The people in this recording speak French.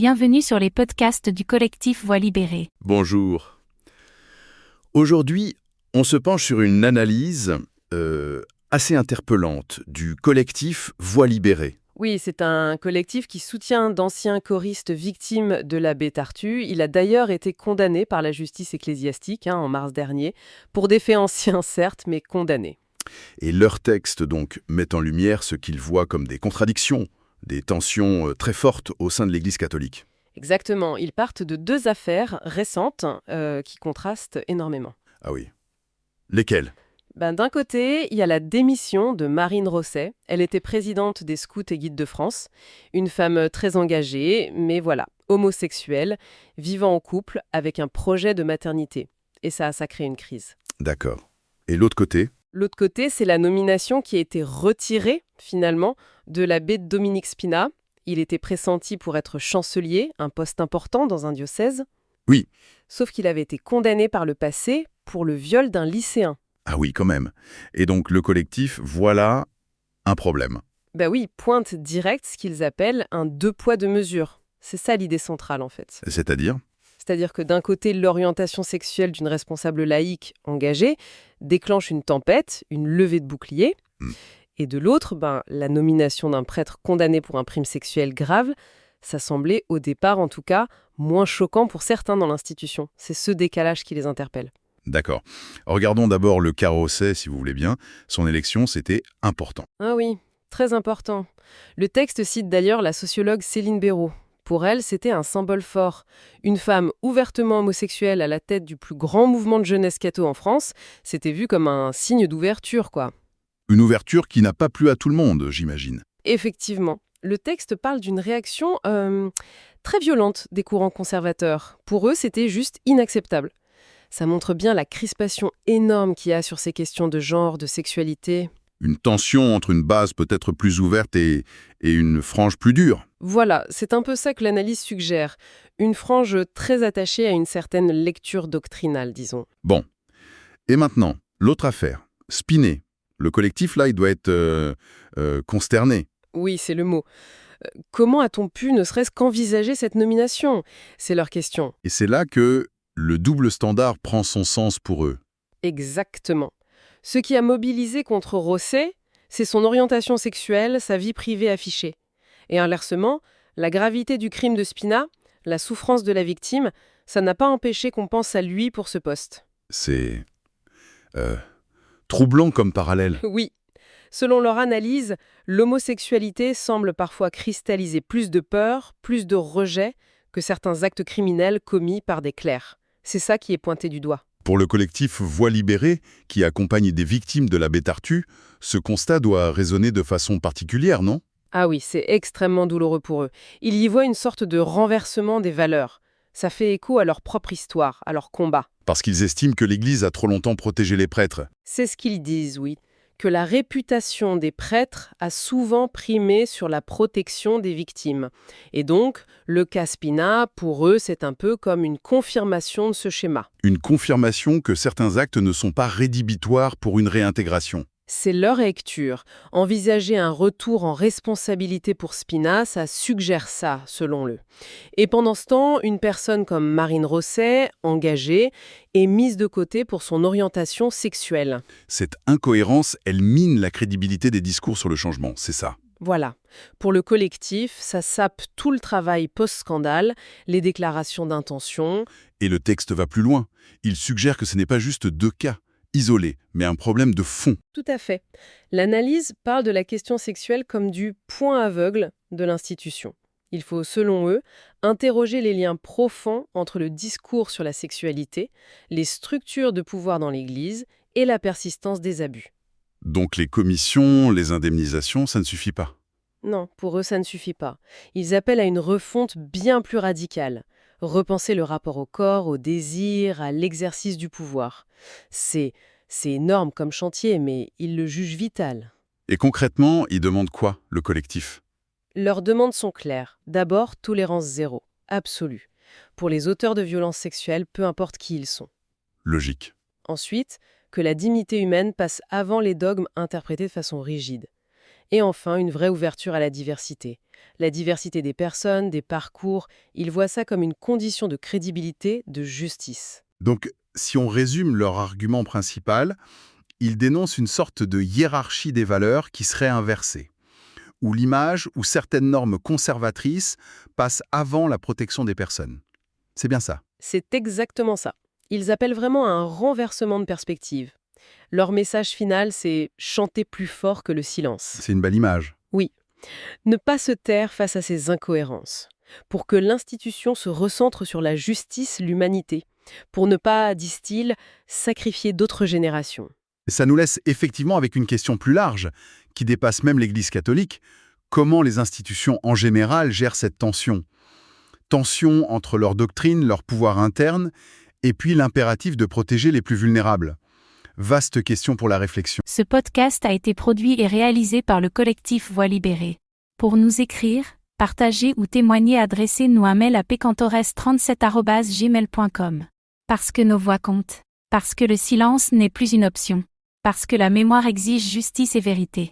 Bienvenue sur les podcasts du collectif Voix libérée. Bonjour. Aujourd'hui, on se penche sur une analyse assez interpellante du collectif Voix libérée. Oui, c'est un collectif qui soutient d'anciens choristes victimes de l'abbé Tartu. Il a d'ailleurs été condamné par la justice ecclésiastique en mars dernier, pour des faits anciens certes, mais condamné. Et leur texte donc met en lumière ce qu'ils voient comme des contradictions, des tensions très fortes au sein de l'Église catholique. Exactement, ils partent de deux affaires récentes qui contrastent énormément. Ah oui. Lesquelles ? D'un côté, il y a la démission de Marine Rosset. Elle était présidente des Scouts et Guides de France, une femme très engagée, mais voilà, homosexuelle, vivant en couple avec un projet de maternité. Et ça crée une crise. D'accord. Et l'autre côté ? L'autre côté, c'est la nomination qui a été retirée, finalement, de l'abbé Dominique Spina. Il était pressenti pour être chancelier, un poste important dans un diocèse. Oui. Sauf qu'il avait été condamné par le passé pour le viol d'un lycéen. Ah oui, quand même. Et donc le collectif, voilà un problème. Oui, pointe direct ce qu'ils appellent un deux poids deux mesures. C'est ça l'idée centrale en fait. C'est-à-dire ? C'est-à-dire que d'un côté, l'orientation sexuelle d'une responsable laïque engagée déclenche une tempête, une levée de bouclier. Et de l'autre, la nomination d'un prêtre condamné pour un crime sexuel grave, ça semblait au départ en tout cas moins choquant pour certains dans l'institution. C'est ce décalage qui les interpelle. D'accord. Regardons d'abord le cas Rosset, si vous voulez bien. Son élection, c'était important. Ah oui, très important. Le texte cite d'ailleurs la sociologue Céline Béraud. Pour elle, c'était un symbole fort. Une femme ouvertement homosexuelle à la tête du plus grand mouvement de jeunesse catho en France, c'était vu comme un signe d'ouverture, quoi. Une ouverture qui n'a pas plu à tout le monde, j'imagine. Effectivement. Le texte parle d'une réaction très violente des courants conservateurs. Pour eux, c'était juste inacceptable. Ça montre bien la crispation énorme qu'il y a sur ces questions de genre, de sexualité. Une tension entre une base peut-être plus ouverte et une frange plus dure. Voilà, c'est un peu ça que l'analyse suggère. Une frange très attachée à une certaine lecture doctrinale, disons. Bon. Et maintenant, l'autre affaire. Spinet. Le collectif, là, il doit être consterné. Oui, c'est le mot. Comment a-t-on pu ne serait-ce qu'envisager cette nomination ? C'est leur question. Et c'est là que le double standard prend son sens pour eux. Exactement. Ce qui a mobilisé contre Rosset, c'est son orientation sexuelle, sa vie privée affichée. Et inversement, la gravité du crime de Spina, la souffrance de la victime, ça n'a pas empêché qu'on pense à lui pour ce poste. C'est troublant comme parallèle. Oui. Selon leur analyse, l'homosexualité semble parfois cristalliser plus de peur, plus de rejet que certains actes criminels commis par des clercs. C'est ça qui est pointé du doigt. Pour le collectif Voix libérée, qui accompagne des victimes de l'abbé Tartu, ce constat doit résonner de façon particulière, non ? Ah oui, c'est extrêmement douloureux pour eux. Ils y voient une sorte de renversement des valeurs. Ça fait écho à leur propre histoire, à leur combat. Parce qu'ils estiment que l'Église a trop longtemps protégé les prêtres. C'est ce qu'ils disent, oui. Que la réputation des prêtres a souvent primé sur la protection des victimes. Et donc, le cas Spina, pour eux, c'est un peu comme une confirmation de ce schéma. Une confirmation que certains actes ne sont pas rédhibitoires pour une réintégration. C'est leur lecture. Envisager un retour en responsabilité pour Spina, ça suggère ça, selon eux. Et pendant ce temps, une personne comme Marine Rosset, engagée, est mise de côté pour son orientation sexuelle. Cette incohérence, elle mine la crédibilité des discours sur le changement, c'est ça. Voilà. Pour le collectif, ça sape tout le travail post-scandale, les déclarations d'intention. Et le texte va plus loin. Il suggère que ce n'est pas juste deux cas isolé, mais un problème de fond. Tout à fait. L'analyse parle de la question sexuelle comme du point aveugle de l'institution. Il faut, selon eux, interroger les liens profonds entre le discours sur la sexualité, les structures de pouvoir dans l'Église et la persistance des abus. Donc les commissions, les indemnisations, ça ne suffit pas. Non, pour eux, ça ne suffit pas. Ils appellent à une refonte bien plus radicale. Repenser le rapport au corps, au désir, à l'exercice du pouvoir. C'est énorme comme chantier, mais ils le jugent vital. Et concrètement, ils demandent quoi, le collectif ? Leurs demandes sont claires. D'abord, tolérance zéro, absolue. Pour les auteurs de violences sexuelles, peu importe qui ils sont. Logique. Ensuite, que la dignité humaine passe avant les dogmes interprétés de façon rigide. Et enfin, une vraie ouverture à la diversité. La diversité des personnes, des parcours, ils voient ça comme une condition de crédibilité, de justice. Donc, si on résume leur argument principal, ils dénoncent une sorte de hiérarchie des valeurs qui serait inversée, où l'image ou certaines normes conservatrices passent avant la protection des personnes. C'est bien ça. C'est exactement ça. Ils appellent vraiment à un renversement de perspective. Leur message final, c'est « chanter plus fort que le silence C'est une belle image. ». Oui, ne pas se taire face à ces incohérences, pour que l'institution se recentre sur la justice, l'humanité, pour ne pas, disent-ils, sacrifier d'autres générations. Et ça nous laisse effectivement avec une question plus large, qui dépasse même l'Église catholique. Comment les institutions en général gèrent cette tension? Tension entre leur doctrine, leur pouvoir interne, et puis l'impératif de protéger les plus vulnérables. Vaste question pour la réflexion. Ce podcast a été produit et réalisé par le collectif Voix libérée. Pour nous écrire, partager ou témoigner, adressez-nous un mail à pecantores37@gmail.com. Parce que nos voix comptent. Parce que le silence n'est plus une option. Parce que la mémoire exige justice et vérité.